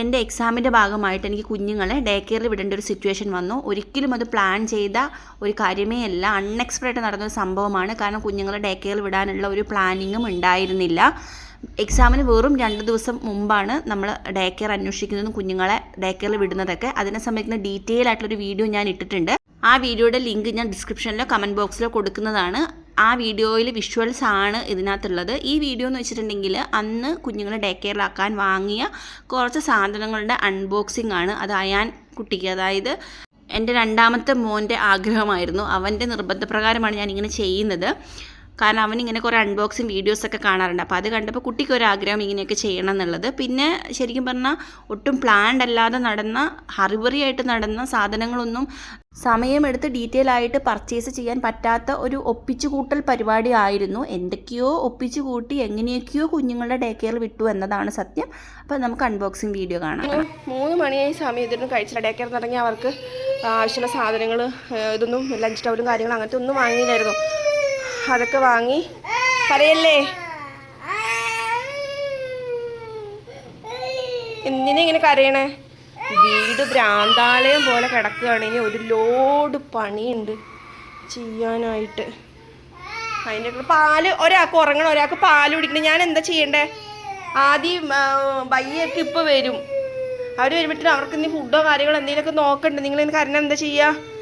എൻ്റെ എക്സാമിൻ്റെ ഭാഗമായിട്ട് എനിക്ക് കുഞ്ഞുങ്ങളെ ഡേ കെയറിൽ വിടേണ്ട ഒരു സിറ്റുവേഷൻ വന്നു. ഒരിക്കലും അത് പ്ലാൻ ചെയ്ത ഒരു കാര്യമേ അല്ല, അൺഎക്സ്പെക്റ്റഡ് നടന്നൊരു സംഭവമാണ്. കാരണം കുഞ്ഞുങ്ങളെ ഡേ കെയറിൽ വിടാനുള്ള ഒരു പ്ലാനിങ്ങും ഉണ്ടായിരുന്നില്ല. എക്സാമിന് വെറും 2 ദിവസം മുമ്പാണ് നമ്മൾ ഡേ കെയർ അന്വേഷിക്കുന്നതും കുഞ്ഞുങ്ങളെ ഡേ കെയറിൽ വിടുന്നതൊക്കെ. അതിനെ സംബന്ധിക്കുന്ന ഡീറ്റെയിൽ ആയിട്ടുള്ളൊരു വീഡിയോ ഞാൻ ഇട്ടിട്ടുണ്ട്. ആ വീഡിയോയുടെ ലിങ്ക് ഞാൻ ഡിസ്ക്രിപ്ഷനിലോ കമൻറ്റ് ബോക്സിലോ കൊടുക്കുന്നതാണ്. ആ വീഡിയോയിൽ വിഷ്വൽസ് ആണ് ഇതിനകത്തുള്ളത്. ഈ വീഡിയോ എന്ന് വെച്ചിട്ടുണ്ടെങ്കിൽ അന്ന് കുഞ്ഞുങ്ങളെ ഡേ കെയറിലാക്കാൻ വാങ്ങിയ കുറച്ച് സാധനങ്ങളുടെ അൺബോക്സിംഗ് ആണ്. അത് അയാൻ കുട്ടിക്ക്, അതായത് എൻ്റെ 2ാമത്തെ മോൻ്റെ ആഗ്രഹമായിരുന്നു. അവൻ്റെ നിർബന്ധപ്രകാരമാണ് ഞാനിങ്ങനെ ചെയ്യുന്നത്. കാരണം അവനിങ്ങനെ കുറേ അൺബോക്സിങ് വീഡിയോസൊക്കെ കാണാറുണ്ട്. അപ്പോൾ അത് കണ്ടപ്പോൾ കുട്ടിക്കൊരാഗ്രഹം ഇങ്ങനെയൊക്കെ ചെയ്യണം എന്നുള്ളത്. പിന്നെ ശരിക്കും പറഞ്ഞാൽ ഒട്ടും പ്ലാൻഡ് അല്ലാതെ നടന്ന, ഹറിബറിയായിട്ട് നടന്ന സാധനങ്ങളൊന്നും സമയമെടുത്ത് ഡീറ്റെയിൽ ആയിട്ട് പർച്ചേസ് ചെയ്യാൻ പറ്റാത്ത ഒരു ഒപ്പിച്ചു കൂട്ടൽ പരിപാടി ആയിരുന്നു. എന്തൊക്കെയോ ഒപ്പിച്ചു കൂട്ടി എങ്ങനെയൊക്കെയോ കുഞ്ഞുങ്ങളുടെ ഡേ കെയർ വിട്ടു എന്നതാണ് സത്യം. അപ്പോൾ നമുക്ക് അൺബോക്സിങ് വീഡിയോ കാണാം. 3 മണിയായി സമയത്തിനും കഴിച്ചില്ല. ഡേ കെയർ തുടങ്ങി അവർക്ക് ആവശ്യമുള്ള സാധനങ്ങൾ, ഇതൊന്നും ലഞ്ച് ടവലും കാര്യങ്ങളും അങ്ങനത്തെ ഒന്നും വാങ്ങിയില്ലായിരുന്നു. അതൊക്കെ വാങ്ങി. പറയല്ലേ, എന്തിനാ ഇങ്ങനെ കരയണേ? വീട് ഭ്രാന്താലയം പോലെ കിടക്കുകയാണെങ്കിൽ ഒരു ലോഡ് പണിയുണ്ട് ചെയ്യാനായിട്ട്. അതിൻ്റെ പാല് ഒരാൾക്ക് ഉറങ്ങണം, ഒരാൾക്ക് പാല് കുടിക്കണം. ഞാൻ എന്താ ചെയ്യണ്ടേ? ആദ്യം ബയ്യൊക്കെ ഇപ്പോൾ വരും. അവർ വരുമ്പോഴത്തേനും അവർക്ക് ഇനി ഫുഡോ കാര്യങ്ങളോ എന്തെങ്കിലുമൊക്കെ നോക്കണ്ട്. നിങ്ങൾ കാരണം എന്താ ചെയ്യുക?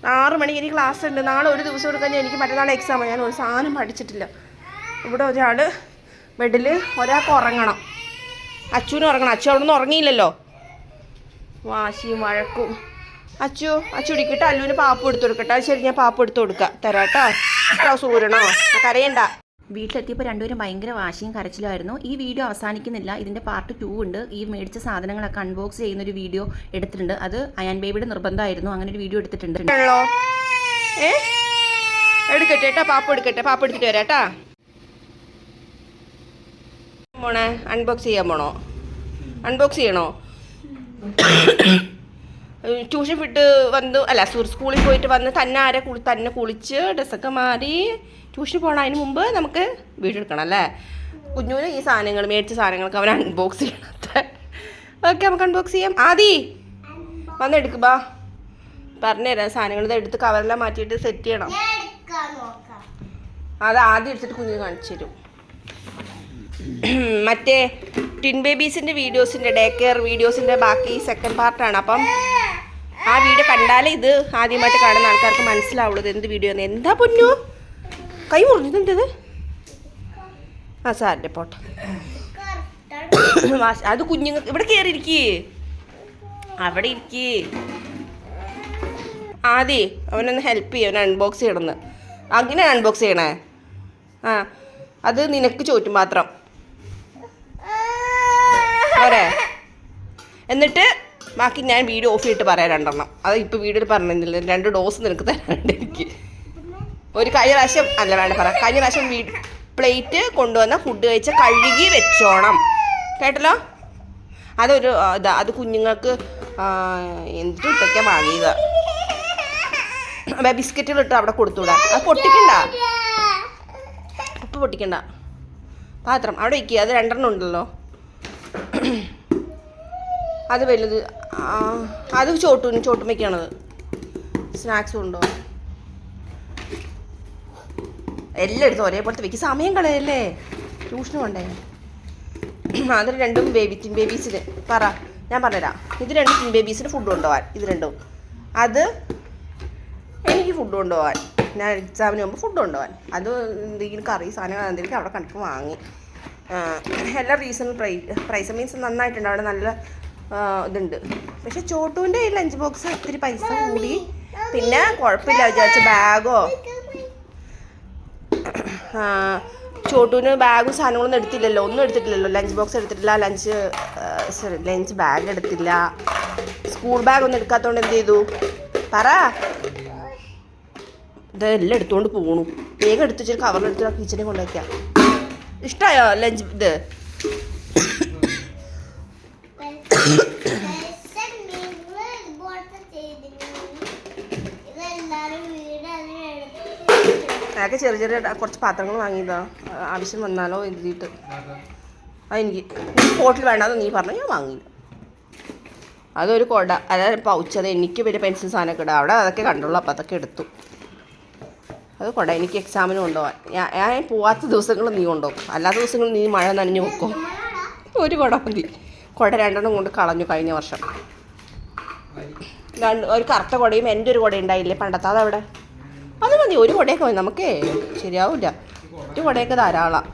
6 മണിക്ക് എനിക്ക് ക്ലാസ് ഉണ്ട്. നാളെ ഒരു ദിവസം കൊടുക്കാൻ എനിക്ക് മറ്റന്നാൾ എക്സാമാണ്. ഞാൻ ഒരു സാധനം പഠിച്ചിട്ടില്ല. ഇവിടെ ഒരാൾ ബെഡിൽ, ഒരാൾക്ക് ഉറങ്ങണം. അച്ചുവിന് ഉറങ്ങണം. അച്ചു അവിടെ നിന്ന് ഉറങ്ങിയില്ലല്ലോ. വാശിയും വഴക്കും. അച്ചു ഇടിക്കട്ടെ. അല്ലുവിന് പാപ്പ് എടുത്ത് കൊടുക്കട്ടെ. അത് ശരി, ഞാൻ പാപ്പ് എടുത്ത് കൊടുക്കാം. തരാട്ടോ. സൂരണോ? കരയണ്ട. വീട്ടിലെത്തിയപ്പോൾ രണ്ടുപേരും ഭയങ്കര വാശിയും കരച്ചിലുമായിരുന്നു. ഈ വീഡിയോ അവസാനിക്കുന്നില്ല. ഇതിൻ്റെ പാർട്ട് 2 ഉണ്ട്. ഈ മേടിച്ച സാധനങ്ങളൊക്കെ അൺബോക്സ് ചെയ്യുന്നൊരു വീഡിയോ എടുത്തിട്ടുണ്ട്. അത് അയാൻ ബേബിയുടെ നിർബന്ധമായിരുന്നു. അങ്ങനെ ഒരു വീഡിയോ എടുത്തിട്ടുണ്ട്. എടുക്കട്ടെ കേട്ടോ, പാപ്പ് എടുക്കട്ടെ. പാപ്പ് എടുത്തിട്ട് വരാട്ടാ. മോണെ അൺബോക്സ് ചെയ്യാൻ പോണോ? അൺബോക്സ് ചെയ്യണോ? ട്യൂഷൻ വിട്ട് വന്നു, അല്ല സ്കൂളിൽ പോയിട്ട് വന്ന് തന്നെ കുളിച്ച് ഡ്രസ്സൊക്കെ മാറി ട്യൂഷന് പോകണം. അതിന് മുമ്പ് നമുക്ക് വീഡിയോ എടുക്കണം അല്ലേ? കുഞ്ഞുവിന് ഈ സാധനങ്ങൾ, മേടിച്ച സാധനങ്ങളൊക്കെ അവൻ അൺബോക്സ് ചെയ്യണത്. ഓക്കെ, നമുക്ക് അൺബോക്സ് ചെയ്യാം. ആദി വന്ന് എടുക്ക് ബാ. പറഞ്ഞുതരാം. സാധനങ്ങൾ ഇത് എടുത്ത് കവറെല്ലാം മാറ്റിയിട്ട് സെറ്റ് ചെയ്യണം. അത് ആദ്യം എടുത്തിട്ട് കുഞ്ഞിന് കാണിച്ചു തരും. മറ്റേ ട്വിൻ ബേബീസിൻ്റെ വീഡിയോസിൻ്റെ, ഡേ കെയർ വീഡിയോസിൻ്റെ ബാക്കി സെക്കൻഡ് പാർട്ടാണ്. അപ്പം ആ വീഡിയോ കണ്ടാലേ ഇത് ആദ്യമായിട്ട് കാണുന്ന ആൾക്കാർക്ക് മനസ്സിലാവുള്ളൂ ഇത് എന്ത് വീഡിയോ ആണ്. എന്താ പൊന്നു കൈ മുറിഞ്ഞത്? എന്തത്? ആ സാറിൻ്റെ പോട്ടെ. അത് കുഞ്ഞുങ്ങൾ ഇവിടെ കയറിയിരിക്കേ, അവിടെ ഇരിക്കേ. ആദ്യേ അവനൊന്ന് ഹെൽപ്പ് ചെയ്യും, അവൻ അൺബോക്സ് ചെയ്യണമെന്ന്. അങ്ങനെയാണ് അൺബോക്സ് ചെയ്യണേ. ആ, അത് നിനക്ക് ചോറ്റും പാത്രം പോരെ. എന്നിട്ട് ബാക്കി ഞാൻ വീഡിയോ ഓഫ് ചെയ്തിട്ട് പറയാം 2 അത് ഇപ്പോൾ വീഡിയോയിൽ പറഞ്ഞില്ല. 2 ഡോസ് നിനക്ക് തരാനുണ്ട് എനിക്ക്. ഒരു കഴിഞ്ഞ പ്രാവശ്യം അല്ല വേണ്ട പറ, കഴിഞ്ഞ പ്രാവശ്യം പ്ലേറ്റ് കൊണ്ടുവന്ന ഫുഡ് കഴിച്ച കഴുകി വെച്ചോണം കേട്ടല്ലോ. അതൊരു ഇതാ, അത് കുഞ്ഞുങ്ങൾക്ക് എന്തിട്ടും ഇട്ടൊക്കെ വാങ്ങിയതാ. ബിസ്ക്കറ്റുകൾ ഇട്ട് അവിടെ കൊടുത്തുവിടാ. അത് പൊട്ടിക്കണ്ട, ഉപ്പ് പൊട്ടിക്കണ്ട. പാത്രം അവിടെ വയ്ക്കുക. അത് 2 ഉണ്ടല്ലോ. അത് വലുത്, അത് ചോട്ടുമ്മയ്ക്കാണത്. സ്നാക്സും ഉണ്ടോ? എല്ലാം എടുത്ത് ഒരേപോലത്തെ വയ്ക്കും. സമയം കളയല്ലേ, ട്യൂഷന് കൊണ്ടേ. അത് 2 ട്വിൻ ബേബീസിന് പറ, ഞാൻ പറഞ്ഞുതരാം. ഇത് 2 ട്വിൻ ബേബീസിന് ഫുഡ് കൊണ്ടുപോകാൻ, ഇത് 2. അത് എനിക്ക് ഫുഡ് കൊണ്ടുപോകാൻ, ഞാൻ എക്സാമിന് മുമ്പ് ഫുഡ് കൊണ്ടുപോകാൻ. അത് എന്തെങ്കിലും കറി സാധനങ്ങൾ എന്തെങ്കിലും അവിടെ കണക്ക് വാങ്ങി. എല്ലാം റീസണബിൾ പ്രൈസ് മീൻസ് നന്നായിട്ടുണ്ട്. അവിടെ നല്ല ഇതുണ്ട്. പക്ഷെ ചോട്ടുവിൻ്റെ ഈ ലഞ്ച് ബോക്സ് ഒത്തിരി പൈസ കൂടി. പിന്നെ കുഴപ്പമില്ല വിചാരിച്ച ബാഗോ, ചോട്ടുവിന് ബാഗും സാധനങ്ങളൊന്നും എടുത്തില്ലല്ലോ, ഒന്നും എടുത്തിട്ടില്ലല്ലോ. ലഞ്ച് ബോക്സ് എടുത്തിട്ടില്ല, ലഞ്ച് ബാഗ് എടുത്തില്ല, സ്കൂൾ ബാഗ് ഒന്നും എടുക്കാത്തതുകൊണ്ട് എന്ത് ചെയ്തു പറ? ഇതെല്ലാം എടുത്തുകൊണ്ട് പോകണു. വേഗം എടുത്ത് വെച്ചിട്ട് കവറിലെടുത്ത് കിച്ചണിൽ കൊണ്ടുവയ്ക്കാം. ഇഷ്ടമായോ ലഞ്ച് ഇത്? അതൊക്കെ ചെറിയ കുറച്ച് പാത്രങ്ങൾ വാങ്ങിയതാ, ആവശ്യം വന്നാലോ എഴുതിയിട്ട്. അതെനിക്ക് സ്പോട്ടിൽ വേണ്ടാന്ന് നീ പറഞ്ഞു, ഞാൻ വാങ്ങിയില്ല. അതൊരു കുട, അതായത് പൗച്ച്. അത് എനിക്ക് പിന്നെ പെൻസിൽ സാധനമൊക്കെ ഇടാം. അവിടെ അതൊക്കെ കണ്ടുള്ളൂ, അപ്പോൾ അതൊക്കെ എടുത്തു. അത് കുട എനിക്ക് എക്സാമിന് കൊണ്ടുപോകാൻ. ഞാൻ പോവാത്ത ദിവസങ്ങൾ നീ കൊണ്ടുപോകും, അല്ലാത്ത ദിവസങ്ങൾ നീ മഴ നനഞ്ഞു വെക്കും. ഒരു കുട മതി. കുട 2 കൊണ്ട് കളഞ്ഞു കഴിഞ്ഞ വർഷം. ഒരു കറുത്ത കുടയും എൻ്റെ ഒരു കുട ഉണ്ടായില്ലേ പണ്ടത്തെ, അതവിടെ. അത് മതി, ഒരു കുടയൊക്കെ മതി, നമുക്കേ ശരിയാവില്ല. ഒരു കുടയൊക്കെ ധാരാളം.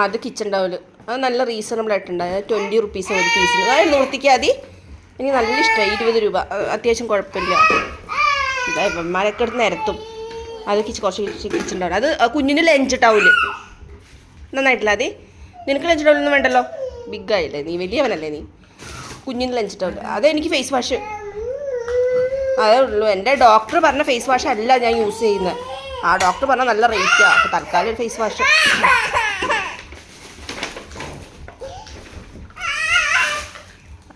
അത് കിച്ചൺ ടവല്. അത് നല്ല റീസണബിൾ ആയിട്ടുണ്ട്. 20 റുപ്പീസ് ഒരു പീസിന്. അതായത് നിർത്തിക്കാൽ മതി. എനിക്ക് നല്ല ഇഷ്ടമായി. 20 രൂപ, അത്യാവശ്യം കുഴപ്പമില്ല. മരക്കെടുത്ത് നിരത്തും. അത് കുറച്ച് കിച്ചൺ ടവൽ. അത് കുഞ്ഞിന് ലഞ്ച് ടവല് നന്നായിട്ടില്ല. അതെ, നിനക്ക് ലഞ്ച് ടവലൊന്നും വേണ്ടല്ലോ, ബിഗ് ആയില്ലേ നീ, വലിയവനല്ലേ നീ. കുഞ്ഞിന് ലഞ്ച് ടവൽ. അതെനിക്ക് ഫേസ് വാഷ്, അതേ ഉള്ളൂ. എൻ്റെ ഡോക്ടർ പറഞ്ഞ ഫേസ് വാഷ് അല്ല ഞാൻ യൂസ് ചെയ്യുന്നത്. ആ ഡോക്ടർ പറഞ്ഞാൽ നല്ല റേറ്റാണ്. അപ്പോൾ തൽക്കാലം ഒരു ഫേസ് വാഷ്.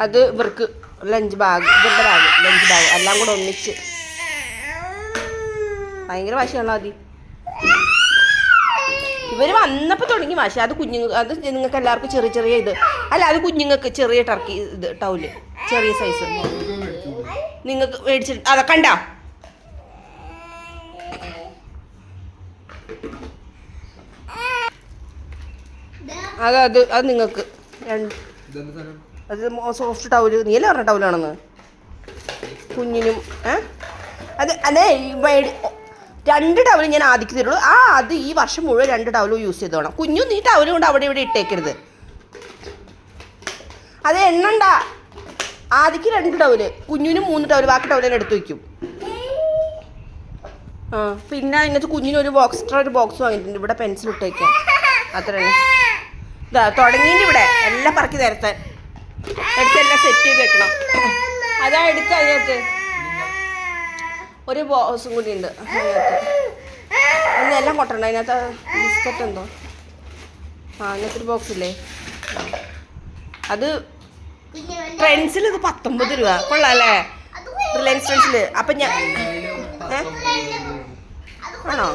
അത് ഇവർക്ക് ലഞ്ച് ബാഗ്, ഇവരുടെ ബാഗ്, ലഞ്ച് ബാഗ് എല്ലാം കൂടെ ഒന്നിച്ച്. ഭയങ്കര വാശിയാണല്ലോ ആദ്യം. ഇവർ വന്നപ്പോൾ തുടങ്ങി വാശി. അത് കുഞ്ഞുങ്ങൾ, അത് നിങ്ങൾക്ക് എല്ലാവർക്കും ചെറിയ ചെറിയ ഇത് അല്ല, അത് കുഞ്ഞുങ്ങൾക്ക് ചെറിയ ടർക്കി ഇത് ടൗല്, ചെറിയ സൈസ് നിങ്ങൾക്ക് മേടിച്ചിട്ട് അതൊക്കെ കണ്ട. അത് നിങ്ങൾക്ക് അത് സോഫ്റ്റ് ടൗല്. നീയല്ലേ പറഞ്ഞ ടൗലാണെന്ന് കുഞ്ഞിനും. അത് അതെ, 2 ടവൽ ഞാൻ ആദ്യക്ക് തരുള്ളൂ. അത് ഈ വർഷം മുഴുവൻ 2 ടവലും യൂസ് ചെയ്തോണം. കുഞ്ഞു നീ ടവലും കൊണ്ട് അവിടെ ഇവിടെ ഇട്ടേക്കരുത്. അത് എണ്ണണ്ട. ആദ്യക്ക് 2 ടവല്, കുഞ്ഞിനും 3 ടവല്, ബാക്കി ടവലിനെ എടുത്ത് വയ്ക്കും. പിന്നെ അതിനകത്ത് കുഞ്ഞിനൊരു ഒരു ബോക്സ് വാങ്ങിയിട്ടുണ്ട്. ഇവിടെ പെൻസിൽ ഇട്ട് വയ്ക്കാം. അത്രയാണ്. ഇതാ തുടങ്ങിയിട്ട് ഇവിടെ എല്ലാം പറക്കി നിരത്താൻ എടുത്തെല്ലാം സെറ്റ് ചെയ്ത് വെക്കണം. അതാ എടുക്കുക. അതിനകത്ത് ഒരു ബോക്സും കൂടി ഉണ്ട്. അതിനകത്ത് എല്ലാം കൊട്ടണ്ട. അതിനകത്ത് ബിസ്ക്കറ്റ് എന്തോ അതിനകത്തൊരു ബോക്സ് ഇല്ലേ, അത് ട്രെൻഡ്സിൽ. ഇത് 19 രൂപ. കൊള്ളാം അല്ലേ, റിലയൻസ് ട്രെൻഡ്സിൽ. അപ്പം ഞാൻ ആണോ,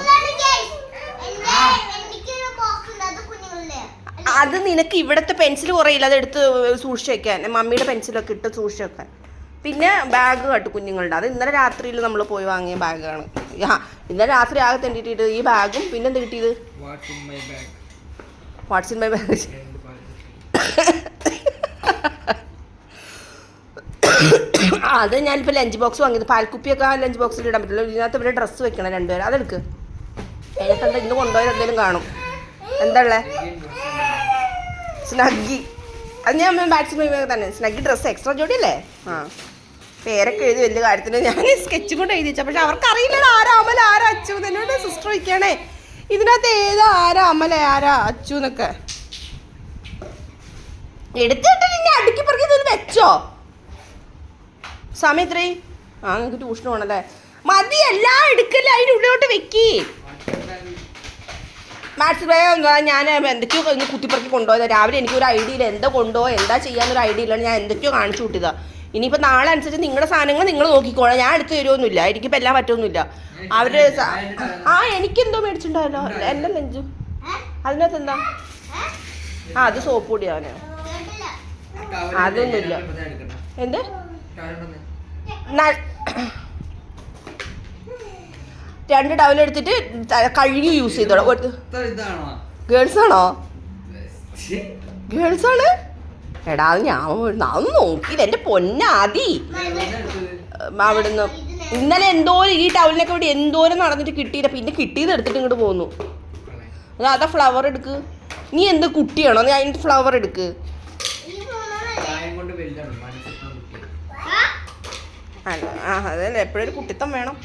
അത് നിനക്ക് ഇവിടുത്തെ പെൻസിൽ കുറയില്ല, അത് എടുത്ത് സൂക്ഷിച്ച് വെക്കാൻ. മമ്മിയുടെ പെൻസിലൊക്കെ ഇട്ട് സൂക്ഷിച്ച് വെക്കാൻ. പിന്നെ ബാഗ് കേട്ടു കുഞ്ഞുങ്ങളുടെ. അത് ഇന്നലെ രാത്രിയിൽ നമ്മൾ പോയി വാങ്ങിയ ബാഗാണ്. ഇന്നലെ രാത്രി ആകെ തെണ്ടിയിട്ട് ഈ ബാഗും. പിന്നെ എന്ത് കിട്ടിയത്, വാട്ട്സ് ഇൻ മൈ ബാഗ്. അത് ഞാനിപ്പോൾ ലഞ്ച് ബോക്സ് വാങ്ങിയത്. പാൽക്കുപ്പിയൊക്കെ ആ ലഞ്ച് ബോക്സിൽ ഇടാൻ പറ്റില്ല. ഇതിനകത്ത് ഇവിടെ ഡ്രസ്സ് വെക്കണം 2 പേര്. അതെടുക്ക്. അതിനകത്ത് ഇന്ന് കൊണ്ടുപോയത് എന്തെങ്കിലും കാണും. എന്താ ഉള്ളത്, സ്നഗ്ഗി. അത് ഞാൻ ബാറ്റ്സ്മാൻ തന്നെ. സ്നഗ്ഗി ഡ്രസ്സ് എക്സ്ട്രാ ജോഡിയല്ലേ. പേരൊക്കെ എഴുതി വലിയ കാര്യത്തിന് ഞാൻ സ്കെച്ച് കൊണ്ട് എഴുതി വെച്ചാൽ. പക്ഷെ അവർക്കറിയില്ല ആരാ അമല ആരാ അച്ചു. എന്നോട് സിസ്റ്റർ വയ്ക്കുകയാണേ ഇതിനകത്ത് ഏതാ ആരാ അമല ആരാ അച്ചു എന്നൊക്കെ. എടുത്തിട്ട് നിന്നെ അടുക്കി പറക്കി ഇതിൽ വെച്ചോ. സമയം എത്രയും നിങ്ങൾക്ക് ട്യൂഷൻ പോകണല്ലേ. മതി, എല്ലാം എടുക്കല്ലേ, അതിൻ്റെ ഉള്ളിലോട്ട് വെക്കി. മാത്സ് ഞാൻ എന്തൊക്കെയോ ഇന്ന് കുത്തിപ്പറക്കി കൊണ്ടുപോയത്. രാവിലെ എനിക്കൊരു ഐഡിയ ഇല്ല, എന്താ കൊണ്ടുപോകുക എന്താ ചെയ്യാന്നൊരു ഐഡിയ ഇല്ല. ഞാൻ എന്തൊക്കെയോ കാണിച്ചു കൂട്ടിയതാണ്. ഇനിയിപ്പോൾ നാളെ അനുസരിച്ച് നിങ്ങളുടെ സാധനങ്ങൾ നിങ്ങൾ നോക്കിക്കോളാം. ഞാൻ എടുത്ത് തരുമൊന്നുമില്ല, എനിക്കിപ്പോൾ എല്ലാം പറ്റുമൊന്നുമില്ല. അവർ എനിക്കെന്തോ മേടിച്ചിട്ടുണ്ടായല്ലോ എല്ലാം ലഞ്ചും. അതിനകത്ത് എന്താ, അത് സോപ്പ് പൊടിയാണ്. അതൊന്നുമില്ല. എന്ത് രണ്ട് ടവൽ എടുത്തിട്ട് കഴുകി യൂസ് ചെയ്തോളാം. ഗേൾസ് ആണോ? ഗേൾസ് ആണ്. എടാ ഞാൻ അതൊന്നും നോക്കിയില്ല എൻ്റെ പൊന്നാദി. അവിടുന്ന് ഇന്നലെ എന്തോരം ഈ ടവലിനൊക്കെ ഇവിടെ എന്തോരം നടന്നിട്ട് കിട്ടിയില്ല. പിന്നെ കിട്ടിയത് എടുത്തിട്ട് ഇങ്ങോട്ട് പോന്നു. അതാ ഫ്ലവർ എടുക്ക്. നീ എന്ത് കുട്ടിയാണോ? നീ അതിൻ്റെ ഫ്ലവർ എടുക്ക്. അല്ല അതല്ല, എപ്പോഴും ഒരു കുട്ടിത്തം വേണം.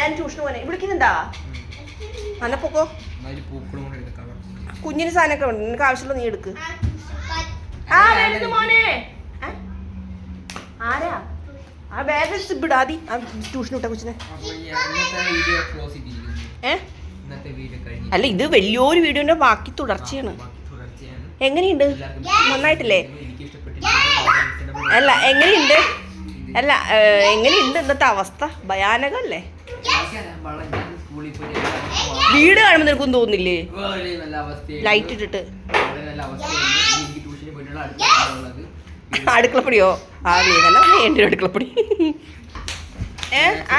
ഞാൻ ട്യൂഷന് പോനെ വിളിക്കുന്നുണ്ടാ. അന്നെ പൊക്കോ. കുഞ്ഞിന് സാധനമൊക്കെ ഉണ്ട്, നിനക്ക് ആവശ്യമുള്ള നീ എടുക്ക്. മോനെ ആരാ ആ ബാഗ് വിടാതി. ട്യൂഷൻ വിട്ട കൊച്ചിനെ. അല്ല ഇത് വലിയൊരു വീഡിയോന്റെ ബാക്കി തുടർച്ചയാണ്. എങ്ങനെയുണ്ട്? നന്നായിട്ടില്ലേ? അല്ല എങ്ങനെയുണ്ട്? അല്ല എങ്ങനെയുണ്ട് ഇന്നത്തെ അവസ്ഥ? ഭയാനകല്ലേ? വീട് കാണുമ്പോൾ നിനക്കൊന്നും തോന്നുന്നില്ലേ? ലൈറ്റ് ഇട്ടിട്ട് അടുക്കളപ്പൊടിയോ ആ വീടല്ല വേണ്ടി അടുക്കളപ്പൊടി.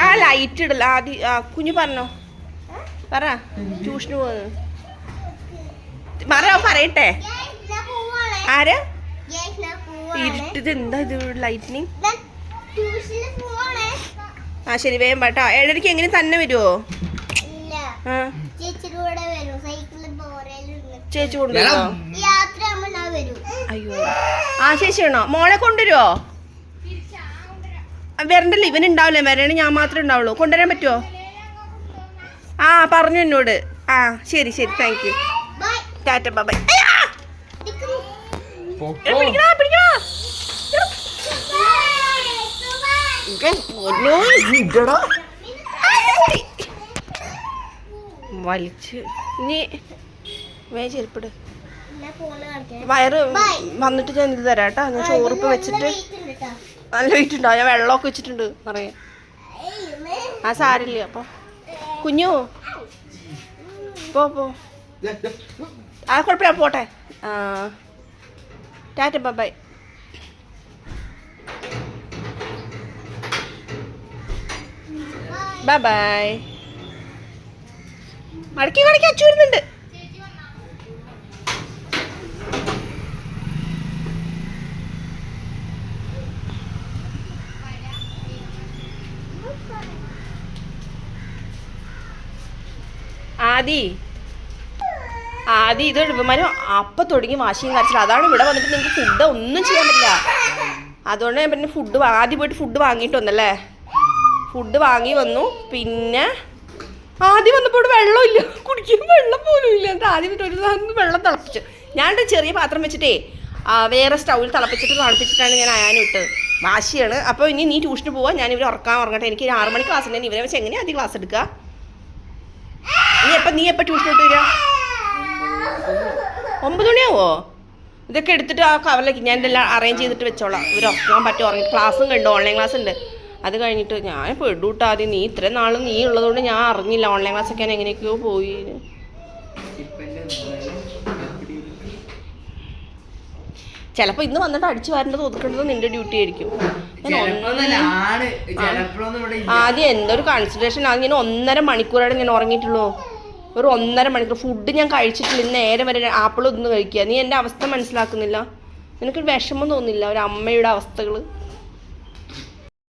ആ ലൈറ്റ് ഇടല ആദ്യം കുഞ്ഞു പറഞ്ഞോ പറ ട്യൂഷന് പോകുന്നു പറയട്ടെ. ആരാ ഇരുട്ടത് എന്താ ഇത് ലൈറ്റിനിങ്? ആ ശരി വേഗം പാട്ടോ. 7:30 എങ്ങനെ തന്നെ വരുമോ? ചേച്ചി കൊണ്ടുവരുമോ? അയ്യോ ആ ചേച്ചി വേണോ? മോളെ കൊണ്ടുവരുമോ? വരണ്ടല്ലോ, ഇവൻ ഉണ്ടാവില്ലേ, വരണേ ഞാൻ മാത്രമേ ഉണ്ടാവുള്ളൂ. കൊണ്ടുവരാൻ പറ്റുമോ? ആ പറഞ്ഞു എന്നോട്. ആ ശരി ശരി താങ്ക് യു. ടാറ്റ ബൈ. വലിച്ച് ഇനി വേ ചെരുപ്പിട്. വയറ് വന്നിട്ട് ഞാൻ ഇത് തരാം കേട്ടോ. ഞാൻ ചോറിപ്പ് വെച്ചിട്ട് നല്ല വെയിറ്റ് ഉണ്ടോ? ഞാൻ വെള്ളമൊക്കെ വെച്ചിട്ടുണ്ട് പറയാം. ആ സാരില്ല അപ്പൊ കുഞ്ഞു പോ ആ കുഴപ്പമില്ല പോട്ടെ. ആ ടാറ്റ ബൈ. Bye bye. മടക്കി കടക്കി അച്ചു വരുന്നുണ്ട്. ആദ്യം ഇത് ഇവന്മാരും അപ്പം തുടങ്ങി വാശിയും കരച്ചില്ല. അതാണ് ഇവിടെ വന്നിട്ട് നിങ്ങൾക്ക് ഫുഡ് ഒന്നും ചെയ്യാൻ പറ്റില്ല. അതുകൊണ്ട് ഞാൻ പിന്നെ ആദ്യം പോയിട്ട് ഫുഡ് വാങ്ങിയിട്ട് വന്നല്ലേ. ഫുഡ് വാങ്ങി വന്നു. പിന്നെ ആദ്യം വന്നപ്പോൾ ഇവിടെ വെള്ളമില്ല, കുടിക്കാൻ വെള്ളം പോലും ഇല്ല. എന്നിട്ട് ആദ്യം ഒരു വെള്ളം തിളപ്പിച്ചു. ഞാനൊരു ചെറിയ പാത്രം വെച്ചിട്ടേ വേറെ സ്റ്റൗവിൽ തളപ്പിച്ചിട്ടാണ് ഞാൻ അയാനും ഇട്ടത്. വാശിയാണ്. അപ്പോൾ ഇനി നീ ട്യൂഷന് പോവാ, ഞാൻ ഇവരെ ഉറങ്ങട്ടെ. എനിക്ക് 6 മണിക്ക് ക്ലാസ് ഉണ്ടെങ്കിൽ ഇവരെ വെച്ച് എങ്ങനെയാണ് ആദ്യം ക്ലാസ് എടുക്കുക? നീ എപ്പോൾ ട്യൂഷൻ ഇട്ട് വരിക? 9 മണിയാവോ? ഇതൊക്കെ എടുത്തിട്ട് ആ കവറിലേക്ക് ഞാൻ ഇതെല്ലാം അറേഞ്ച് ചെയ്തിട്ട് വെച്ചോളാം. ഇവർ ഉറക്കാൻ പറ്റും. ഉറങ്ങി ക്ലാസ്സും കണ്ടു, ഓൺലൈൻ ക്ലാസ് ഉണ്ട്. അത് കഴിഞ്ഞിട്ട് ഞാൻ പെടുട്ടാ. ആദ്യം നീ ഇത്രയും നാളും നീ ഉള്ളതുകൊണ്ട് ഞാൻ അറിഞ്ഞില്ല ഓൺലൈൻ ക്ലാസ്സൊക്കെ ഞാൻ എങ്ങനെയൊക്കെയോ പോയി. ചിലപ്പോൾ ഇന്ന് വന്നിട്ട് അടിച്ചു വരേണ്ടത് ഒതുക്കേണ്ടത് നിന്റെ ഡ്യൂട്ടി ആയിരിക്കും. ആദ്യം എന്തൊരു കൺസിഡറേഷൻ. ആദ്യം ഞാൻ 1.5 മണിക്കൂറാണ് ഞാൻ ഉറങ്ങിയിട്ടുള്ളൂ. ഒരു 1.5 മണിക്കൂർ ഫുഡ് ഞാൻ കഴിച്ചിട്ടില്ല. ഇന്ന് നേരെ വരെ ആപ്പിൾ ഒന്ന് കഴിക്കുക. നീ എൻ്റെ അവസ്ഥ മനസ്സിലാക്കുന്നില്ല. നിനക്ക് വിഷമം തോന്നില്ല ഒരു അമ്മയുടെ അവസ്ഥകൾ?